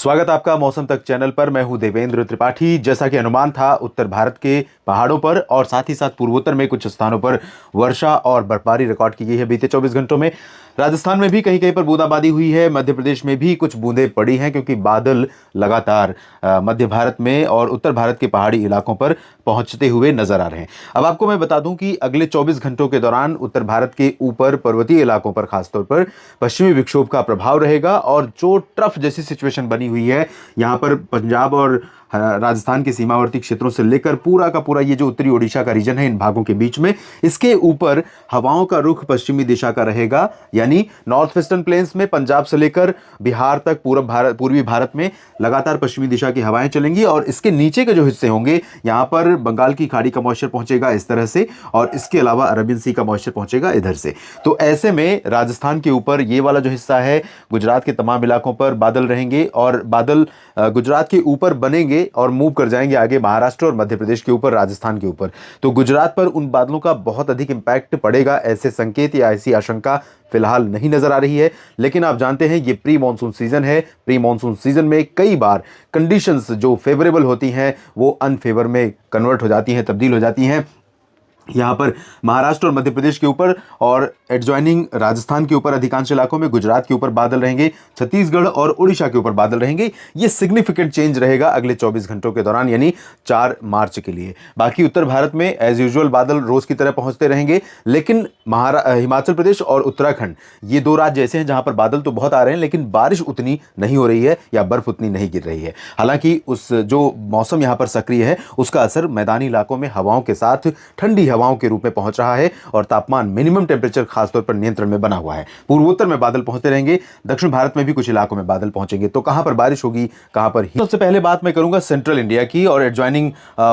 स्वागत आपका मौसम तक चैनल पर। मैं हूं देवेंद्र त्रिपाठी। जैसा कि अनुमान था, उत्तर भारत के पहाड़ों पर और साथ ही साथ पूर्वोत्तर में कुछ स्थानों पर वर्षा और बर्फबारी रिकॉर्ड की गई है बीते 24 घंटों में। राजस्थान में भी कहीं कहीं पर बूंदाबांदी हुई है। मध्य प्रदेश में भी कुछ बूंदें पड़ी हैं क्योंकि बादल लगातार मध्य भारत में और उत्तर भारत के पहाड़ी इलाकों पर पहुंचते हुए नजर आ रहे हैं। अब आपको मैं बता दूं कि अगले 24 घंटों के दौरान उत्तर भारत के ऊपर पर्वतीय इलाकों पर खासतौर पर पश्चिमी विक्षोभ का प्रभाव रहेगा और जो ट्रफ जैसी सिचुएशन बनी हुई है यहाँ पर पंजाब और राजस्थान के सीमावर्ती क्षेत्रों से लेकर पूरा का पूरा ये जो उत्तरी ओडिशा का रीजन है, इन भागों के बीच में इसके ऊपर हवाओं का रुख पश्चिमी दिशा का रहेगा। यानी नॉर्थ वेस्टर्न प्लेन्स में पंजाब से लेकर बिहार तक पूर्वी भारत में लगातार पश्चिमी दिशा की हवाएं चलेंगी और इसके नीचे के जो हिस्से होंगे यहाँ पर बंगाल की खाड़ी का मॉइस्चर पहुंचेगा इस तरह से, और इसके अलावा अरबियन सी का मॉइस्चर पहुंचेगा इधर से। तो ऐसे में राजस्थान के ऊपर ये वाला जो हिस्सा है, गुजरात के तमाम इलाकों पर बादल रहेंगे और बादल गुजरात के ऊपर बनेंगे और मूव कर जाएंगे आगे महाराष्ट्र और मध्य प्रदेश के ऊपर, राजस्थान के ऊपर। तो गुजरात पर उन बादलों का बहुत अधिक इंपैक्ट पड़ेगा, ऐसे संकेत या ऐसी आशंका फिलहाल नहीं नजर आ रही है। लेकिन आप जानते हैं ये प्री मॉनसून सीजन है। प्री मॉनसून सीजन में कई बार कंडीशंस जो फेवरेबल होती हैं वो अनफेवर में कन्वर्ट हो जाती हैं, तब्दील हो जाती हैं। यहाँ पर महाराष्ट्र और मध्य प्रदेश के ऊपर और एडजॉइनिंग राजस्थान के ऊपर अधिकांश इलाकों में, गुजरात के ऊपर बादल रहेंगे, छत्तीसगढ़ और उड़ीसा के ऊपर बादल रहेंगे। ये सिग्निफिकेंट चेंज रहेगा अगले 24 घंटों के दौरान, यानी 4 मार्च के लिए। बाकी उत्तर भारत में एज यूजुअल बादल रोज की तरह पहुंचते रहेंगे, लेकिन हिमाचल प्रदेश और उत्तराखंड ये दो राज्य ऐसे हैं जहां पर बादल तो बहुत आ रहे हैं लेकिन बारिश उतनी नहीं हो रही है या बर्फ उतनी नहीं गिर रही है। हालांकि उस जो मौसम यहां पर सक्रिय है उसका असर मैदानी इलाकों में हवाओं के साथ ठंडी हवाओं के रूप में पहुंच रहा है और तापमान मिनिमम टेंपरेचर खासतौर पर नियंत्रण में बना हुआ है। पूर्वोत्तर में बादल पहुंचते रहेंगे, दक्षिण भारत में भी कुछ इलाकों में बादल पहुंचेंगे। तो कहां पर बारिश होगी, कहां पर ही? सबसे पहले बात मैं करूंगा सेंट्रल इंडिया की और एडजॉइनिंग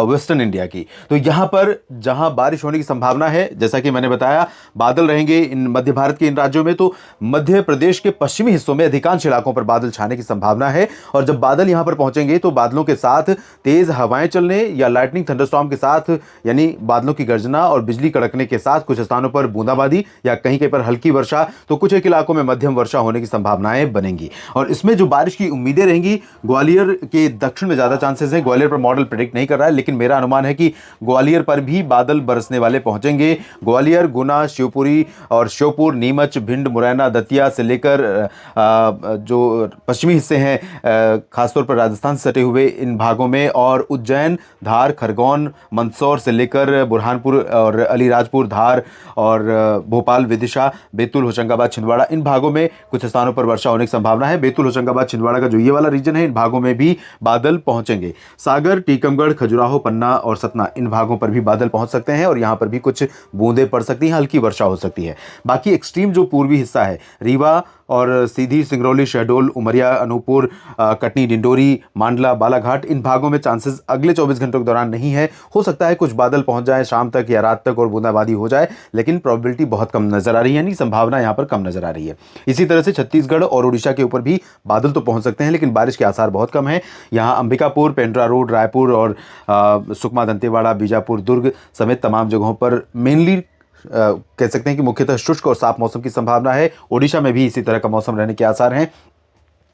वेस्टर्न इंडिया की। तो यहां पर जहां बारिश होने की संभावना है, जैसा कि मैंने बताया, बादल रहेंगे इन मध्य भारत के इन राज्यों में। तो मध्य प्रदेश के पश्चिमी हिस्सों में अधिकांश इलाकों पर बादल छाने की संभावना है और जब बादल यहां पर पहुंचेंगे तो बादलों के साथ तेज हवाएं चलने या लाइटनिंग थंडरस्टॉर्म के साथ, यानी बादलों की गर्जना और बिजली कड़कने के साथ कुछ स्थानों पर बूंदाबांदी या कहीं कहीं पर हल्की वर्षा, तो कुछ एक इलाकों में मध्यम वर्षा होने की संभावनाएं बनेंगी। और इसमें जो बारिश की उम्मीदें रहेंगी, ग्वालियर के दक्षिण में ज्यादा चांसेस है। ग्वालियर पर मॉडल प्रेडिक्ट नहीं कर रहा है लेकिन मेरा अनुमान है कि ग्वालियर पर भी बादल बरसने वाले पहुंचेंगे। ग्वालियर, गुना, शिवपुरी और श्योपुर, नीमच, भिंड, मुरैना, दतिया से लेकर जो पश्चिमी हिस्से हैं खासतौर पर राजस्थान से सटे हुए इन भागों में, और उज्जैन, धार, खरगोन, मंदसौर से लेकर बुरहानपुर और अलीराजपुर, धार और भोपाल, विदिशा, बैतूल, होशंगाबाद, छिंदवाड़ा, इन भागों में कुछ स्थानों पर वर्षा होने की संभावना है। बैतूल, होशंगाबाद, छिंदवाड़ा का जो ये वाला रीजन है, इन भागों में भी बादल पहुंचेंगे। सागर, टीकमगढ़, खजुराहो, पन्ना और सतना, इन भागों पर भी बादल पहुंच सकते हैं और यहां पर भी कुछ बूंदें पड़ सकती हैं, हल्की वर्षा हो सकती है। बाकी एक्सट्रीम जो पूर्वी हिस्सा है, रीवा और सीधी, सिंगरौली, शहडोल, उमरिया, अनूपपुर, कटनी, डिंडोरी, मांडला, बालाघाट, इन भागों में चांसेस अगले 24 घंटों के दौरान नहीं है। हो सकता है कुछ बादल पहुंच जाए शाम तक या रात तक और बूंदाबांदी हो जाए, लेकिन प्रोबेबिलिटी बहुत कम नजर आ रही है, यानी संभावना यहां पर कम नजर आ रही है। इसी तरह से छत्तीसगढ़ और उड़ीसा के ऊपर भी बादल तो पहुंच सकते हैं लेकिन बारिश के आसार बहुत कम है। यहां अंबिकापुर, पेंड्रा रोड, रायपुर और सुकमा, दंतेवाड़ा, बीजापुर, दुर्ग समेत तमाम जगहों पर मेनली कह सकते हैं कि मुख्यतः शुष्क और साफ मौसम की संभावना है। ओडिशा में भी इसी तरह का मौसम रहने के आसार हैं।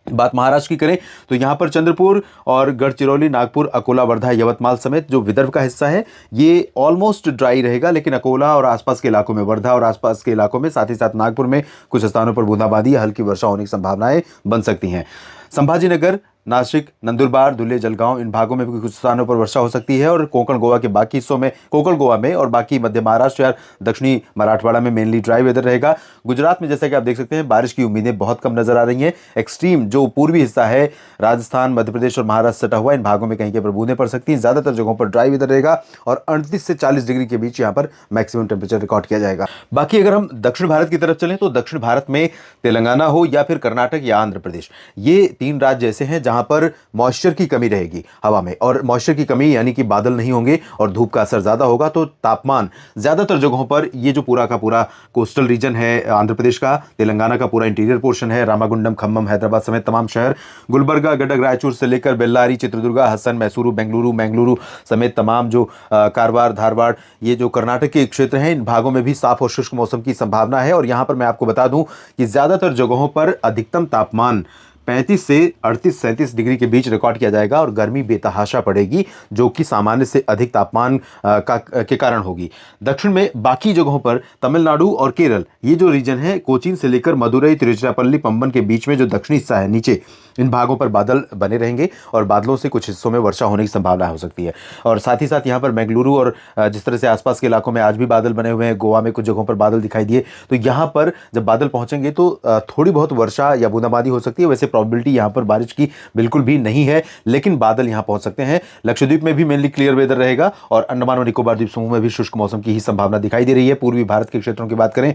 बात महाराष्ट्र की करें तो यहां पर चंद्रपुर और गढ़चिरौली, नागपुर, अकोला, वर्धा, यवतमाल समेत जो विदर्भ का हिस्सा है ये ऑलमोस्ट ड्राई रहेगा, लेकिन अकोला और आसपास के इलाकों में, वर्धा और आसपास के इलाकों में, साथ ही साथ नागपुर में कुछ स्थानों पर बूंदाबांदी या हल्की वर्षा होने की संभावनाएं बन सकती हैं। संभाजीनगर, नासिक, नंदुरबार, धुले, जलगांव, इन भागों में भी कुछ स्थानों पर वर्षा हो सकती है और कोंकण गोवा के बाकी हिस्सों में, कोंकण गोवा में और बाकी मध्य महाराष्ट्र या दक्षिणी मराठवाड़ा में मेनली ड्राई वेदर रहेगा। गुजरात में जैसा कि आप देख सकते हैं बारिश की उम्मीदें बहुत कम नजर आ रही हैं। एक्सट्रीम जो पूर्वी हिस्सा है, राजस्थान, मध्य प्रदेश और महाराष्ट्र सटा हुआ, इन भागों में कहीं कहीं पर बूंदें पड़ सकती हैं। ज्यादातर जगहों पर ड्राई वेदर रहेगा और 38 से 40 डिग्री के बीच यहाँ पर मैक्सिमम टेम्परेचर रिकॉर्ड किया जाएगा। बाकी अगर हम दक्षिण भारत की तरफ चलें तो दक्षिण भारत में तेलंगाना हो या फिर कर्नाटक या आंध्र प्रदेश, ये 3 राज्य ऐसे हैं जहां पर मॉइस्चर की कमी रहेगी हवा में, और मॉइस्चर की कमी यानी कि बादल नहीं होंगे और धूप का असर ज्यादा होगा, तो तापमान ज्यादातर जगहों पर, ये जो पूरा का पूरा कोस्टल रीजन है आंध्र प्रदेश का, तेलंगाना का पूरा इंटीरियर पोर्शन है, रामागुंडम, खम्मम, हैदराबाद समेत तमाम शहर, गुलबर्गा, गडक, रायचूर से लेकर बेल्लारी, चित्रदुर्गा, हसन, मैसूरू, बेंगलुरु समेत तमाम जो कारवार, धारवाड़, ये जो कर्नाटक के क्षेत्र हैं, इन भागों में भी साफ और शुष्क मौसम की संभावना है। और यहां पर मैं आपको बता दूं कि ज्यादातर जगहों पर अधिकतम तापमान 35 से 38-37 डिग्री के बीच रिकॉर्ड किया जाएगा और गर्मी बेतहाशा पड़ेगी, जो कि सामान्य से अधिक तापमान के कारण होगी। दक्षिण में बाकी जगहों पर तमिलनाडु और केरल, ये जो रीजन है कोचीन से लेकर मदुरई, तिरुचिरापल्ली, पंबन के बीच में जो दक्षिणी हिस्सा है नीचे, इन भागों पर बादल बने रहेंगे और बादलों से कुछ हिस्सों में वर्षा होने की संभावना हो सकती है। और साथ ही साथ यहाँ पर बेंगलुरु और जिस तरह से आसपास के इलाकों में आज भी बादल बने हुए हैं, गोवा में कुछ जगहों पर बादल दिखाई दिए, तो यहाँ पर जब बादल पहुंचेंगे तो थोड़ी बहुत वर्षा या बूंदाबांदी हो सकती है। वैसे प्रोबेबिलिटी यहाँ पर बारिश की बिल्कुल भी नहीं है, लेकिन बादल यहाँ पहुंच सकते हैं। लक्षद्वीप में भी मेनली क्लियर वेदर रहेगा और अंडमान और निकोबार द्वीप समूह में भी शुष्क मौसम की ही संभावना दिखाई दे रही है। पूर्वी भारत के क्षेत्रों की बात करें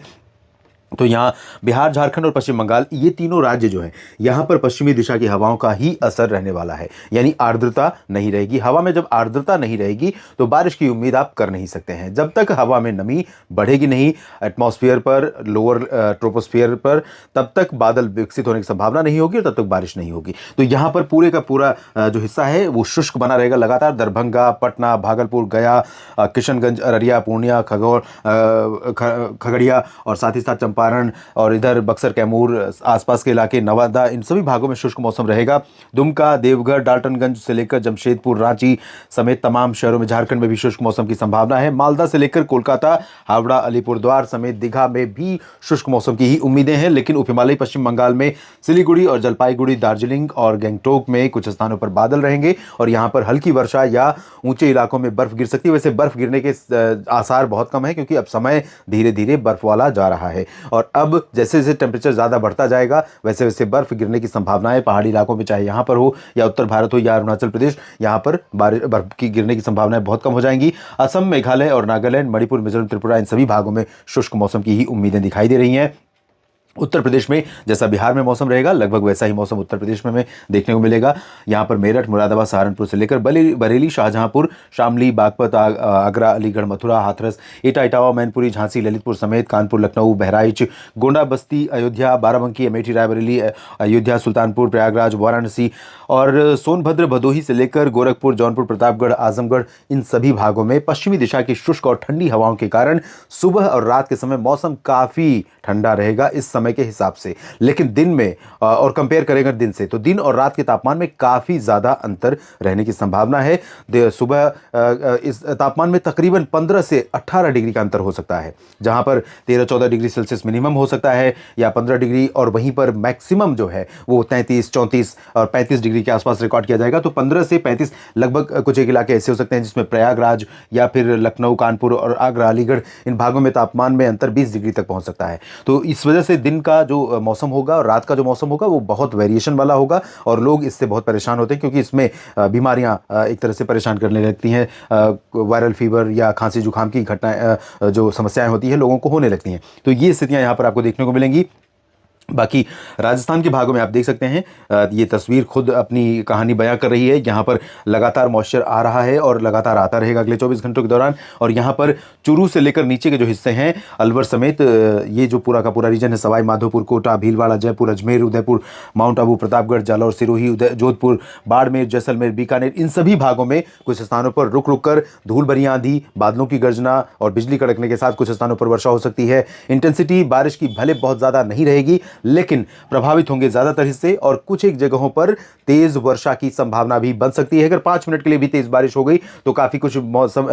तो यहाँ बिहार, झारखंड और पश्चिम बंगाल, ये तीनों राज्य जो हैं, यहाँ पर पश्चिमी दिशा की हवाओं का ही असर रहने वाला है, यानी आर्द्रता नहीं रहेगी। हवा में जब आर्द्रता नहीं रहेगी तो बारिश की उम्मीद आप कर नहीं सकते हैं। जब तक हवा में नमी बढ़ेगी नहीं एटमॉस्फेयर पर, लोअर ट्रोपोस्फेयर पर, तब तक बादल विकसित होने की संभावना नहीं होगी और तब तक बारिश नहीं होगी। तो यहाँ पर पूरे का पूरा जो हिस्सा है वो शुष्क बना रहेगा लगातार। दरभंगा, पटना, भागलपुर, गया, किशनगंज, अररिया, पूर्णिया, खगड़िया और साथ ही साथ चंपारण और इधर बक्सर, कैमूर, आसपास के इलाके, नवादा, इन सभी भागों में शुष्क मौसम रहेगा। दुमका, देवघर, डाल्टनगंज से लेकर जमशेदपुर, रांची समेत तमाम शहरों में झारखंड में भी शुष्क मौसम की संभावना है। मालदा से लेकर कोलकाता, हावड़ा, अलीपुरद्वार समेत दीघा में भी शुष्क मौसम की ही उम्मीदें हैं। लेकिन उप हिमालयी पश्चिम बंगाल में सिलीगुड़ी और जलपाईगुड़ी, दार्जिलिंग और गंगटोक में कुछ स्थानों पर बादल रहेंगे और यहां पर हल्की वर्षा या ऊंचे इलाकों में बर्फ गिर सकती है। वैसे बर्फ गिरने के आसार बहुत कम है क्योंकि अब समय धीरे धीरे बर्फ वाला जा रहा है और अब जैसे जैसे टेम्परेचर ज़्यादा बढ़ता जाएगा वैसे वैसे बर्फ गिरने की संभावनाएं पहाड़ी इलाकों में, चाहे यहाँ पर हो या उत्तर भारत हो या अरुणाचल प्रदेश, यहाँ पर बर्फ की गिरने की संभावनाएं बहुत कम हो जाएंगी। असम, मेघालय और नागालैंड, मणिपुर, मिजोरम, त्रिपुरा, इन सभी भागों में शुष्क मौसम की ही उम्मीदें दिखाई दे रही हैं। उत्तर प्रदेश में जैसा बिहार में मौसम रहेगा लगभग वैसा ही मौसम उत्तर प्रदेश में हमें देखने को मिलेगा। यहाँ पर मेरठ, मुरादाबाद, सहारनपुर से लेकर बरेली, शाहजहांपुर, शामली, बागपत, आगरा, अलीगढ़, मथुरा, हाथरस, एटा, इटावा, मैनपुरी, झांसी, ललितपुर समेत कानपुर, लखनऊ, बहराइच, गोंडा, बस्ती, अयोध्या, बाराबंकी, अमेठी, रायबरेली, अयोध्या, सुल्तानपुर, प्रयागराज, वाराणसी और सोनभद्र, भदोही से लेकर गोरखपुर, जौनपुर, प्रतापगढ़, आजमगढ़, इन सभी भागों में पश्चिमी दिशा की शुष्क और ठंडी हवाओं के कारण सुबह और रात के समय मौसम काफ़ी ठंडा रहेगा इस समय के हिसाब से। लेकिन दिन में और कंपेयर करेंगे दिन से, तो दिन और रात के तापमान में काफ़ी ज़्यादा अंतर रहने की संभावना है। सुबह इस तापमान में तकरीबन 15 से 18 डिग्री का अंतर हो सकता है, जहां पर 13-14 डिग्री सेल्सियस मिनिमम हो सकता है या 15 डिग्री, और वहीं पर मैक्सिमम जो है वो 33, 34 और 35 डिग्री के आसपास रिकॉर्ड किया जाएगा। तो 15 से 35 लगभग कुछ एक इलाके ऐसे हो सकते हैं जिसमें प्रयागराज या फिर लखनऊ, कानपुर और आगरा, अलीगढ़, इन भागों में तापमान में अंतर 20 डिग्री तक पहुंच सकता है। तो इस वजह से दिन का जो मौसम होगा और रात का जो मौसम होगा वो बहुत वेरिएशन वाला होगा और लोग इससे बहुत परेशान होते हैं क्योंकि इसमें बीमारियां एक तरह से परेशान करने लगती हैं। वायरल फीवर या खांसी जुकाम की घटनाएं, जो समस्याएं होती हैं लोगों को होने लगती हैं। तो ये स्थितियां यहाँ पर आपको देखने को मिलेंगी। बाकी राजस्थान के भागों में आप देख सकते हैं ये तस्वीर खुद अपनी कहानी बयां कर रही है। यहाँ पर लगातार मॉइस्चर आ रहा है और लगातार आता रहेगा अगले 24 घंटों के दौरान। और यहाँ पर चूरू से लेकर नीचे के जो हिस्से हैं, अलवर समेत ये जो पूरा का पूरा रीजन है, सवाई माधोपुर, कोटा, भीलवाड़ा, जयपुर, अजमेर, उदयपुर, माउंट आबू, प्रतापगढ़, जालौर, सिरोही, जोधपुर, बाड़मेर, जैसलमेर, बीकानेर, इन सभी भागों में कुछ स्थानों पर रुक रुक कर धूल भरी आंधी, बादलों की गर्जना और बिजली कड़कने के साथ कुछ स्थानों पर वर्षा हो सकती है। इंटेंसिटी बारिश की भले बहुत ज़्यादा नहीं रहेगी लेकिन प्रभावित होंगे ज्यादातर हिस्से और कुछ एक जगहों पर तेज वर्षा की संभावना भी बन सकती है। अगर 5 मिनट के लिए भी तेज बारिश हो गई तो काफी कुछ मौसम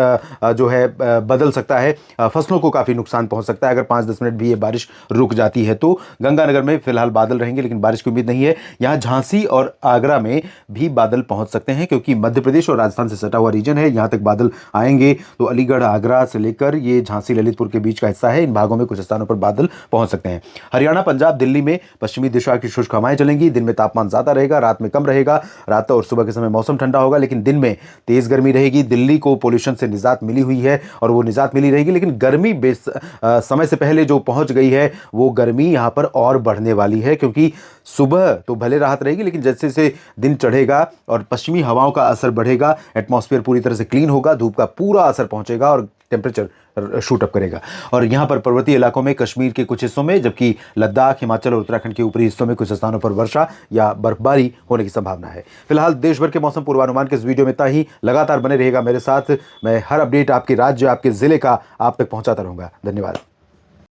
जो है बदल सकता है, फसलों को काफी नुकसान पहुंच सकता है। अगर 5-10 मिनट भी ये बारिश रुक जाती है तो गंगानगर में फिलहाल बादल रहेंगे लेकिन बारिश की उम्मीद नहीं है। यहां झांसी और आगरा में भी बादल पहुंच सकते हैं क्योंकि मध्य प्रदेश और राजस्थान से सटा हुआ रीजन है, यहां तक बादल आएंगे। तो अलीगढ़, आगरा से लेकर ये झांसी, ललितपुर के बीच का हिस्सा है, इन भागों में कुछ स्थानों पर बादल पहुंच सकते हैं। हरियाणा, पंजाब, दिल्ली में पश्चिमी दिशा की शुष्क हवाएं चलेंगी। दिन में तापमान ज्यादा रहेगा, रात में कम रहेगा। रात और सुबह के समय मौसम ठंडा होगा लेकिन दिन में तेज गर्मी रहेगी। दिल्ली को पोल्यूशन से निजात मिली हुई है और वो निजात मिली रहेगी, लेकिन गर्मी समय से पहले जो पहुंच गई है वो गर्मी यहां पर और बढ़ने वाली है क्योंकि सुबह तो भले राहत रहेगी लेकिन जैसे जैसे दिन चढ़ेगा और पश्चिमी हवाओं का असर बढ़ेगा, एटमॉस्फेयर पूरी तरह से क्लीन होगा, धूप का पूरा असर पहुंचेगा और टेम्परेचर शूट अप करेगा। और यहाँ पर पर्वतीय इलाकों में, कश्मीर के कुछ हिस्सों में, जबकि लद्दाख, हिमाचल और उत्तराखंड के ऊपरी हिस्सों में कुछ स्थानों पर वर्षा या बर्फबारी होने की संभावना है। फिलहाल देश भर के मौसम पूर्वानुमान के इस वीडियो में इतना ही। लगातार बने रहेगा मेरे साथ, मैं हर अपडेट आपके राज्य, आपके जिले का आप तक पहुंचाता रहूंगा। धन्यवाद।